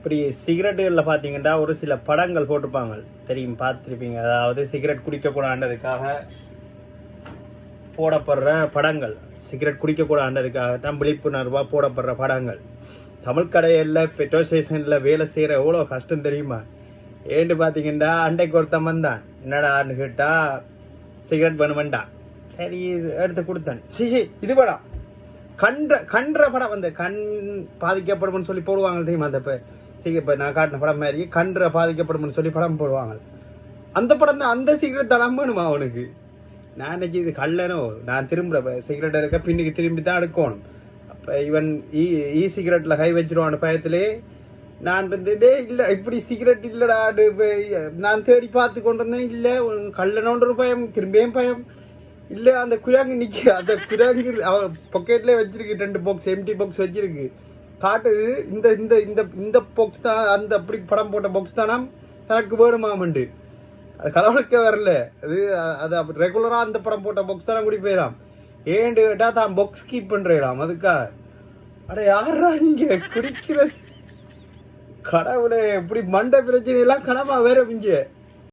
இப்படி சிகரெட்டுகளில் பார்த்தீங்கன்னா ஒரு சில படங்கள் போட்டிருப்பாங்க, தெரியும், பார்த்துருப்பீங்க. அதாவது சிகரெட் குடிக்கக்கூடாதுக்காக போடப்படுற படங்கள், சிகரெட் குடிக்கக்கூடாதுக்காக தான் விழிப்புணர்வாக போடப்படுற படங்கள். தமிழ் கடையில் பெட்ரோல் ஸ்டேஷனில் வேலை செய்கிற எவ்வளோ கஷ்டம் தெரியுமா? ஏன்னு பார்த்தீங்கன்னா அண்டைக்கு ஒருத்தன் வந்தான், என்னடான்னு கேட்டால் சிகரெட் வேணுமெண்டான். சரி எடுத்து கொடுத்தேன். சிசி இது படம் கன்ற படம் வந்து கண் பாதிக்கப்படும் சொல்லி போடுவாங்க தெரியுமா? அந்த இப்போ நான் காட்டின படம் மாதிரி கன்ற பாதிக்கப்படும் சொல்லி படம் போடுவாங்க. அந்த படம் தான். அந்த சிகரெட் தரம் வேணுமா அவனுக்கு? நான் நினைச்சி இது கல்லனோ, நான் திரும்ப சிகரெட் எடுக்க பின்னுக்கு திரும்பி தான் எடுக்கணும். அப்போ இவன் சிகரெட்டில் கை வச்சிருவான் பயத்திலே. நான் இருந்ததே இல்லை, இப்படி சிகரெட் இல்லைடா, நான் தேடி பார்த்து கொண்டு வந்தேன். இல்லை கல்லனோன்ற பயம், திரும்பியும் பயம் இல்லை. அந்த குரங்கு நிற்க, அந்த குரங்கு அவன் பொக்கெட்லேயே வச்சிருக்கு 2 பாக்ஸ், எம்டி பாக்ஸ் வச்சிருக்கு. காட்டுது இந்த இந்த இந்த இந்த பாக்ஸ் தான், அந்த அப்படி படம் போட்ட பாக்ஸ் தானா தனக்கு வேணுமாமண்டு. அது கடவுளுக்கே வரல. அது ரெகுலராக அந்த படம் போட்ட பாக்ஸ் தானே கூடி போயிடாம். ஏன்னு கேட்டால் தான் பாக்ஸ் கீப் பண்ணுறாம். அதுக்கா அட யாரா நீங்க குடிக்கிற கடவுளே, இப்படி மண்டை பிரச்சனை எல்லாம் கனவா வேற இங்க.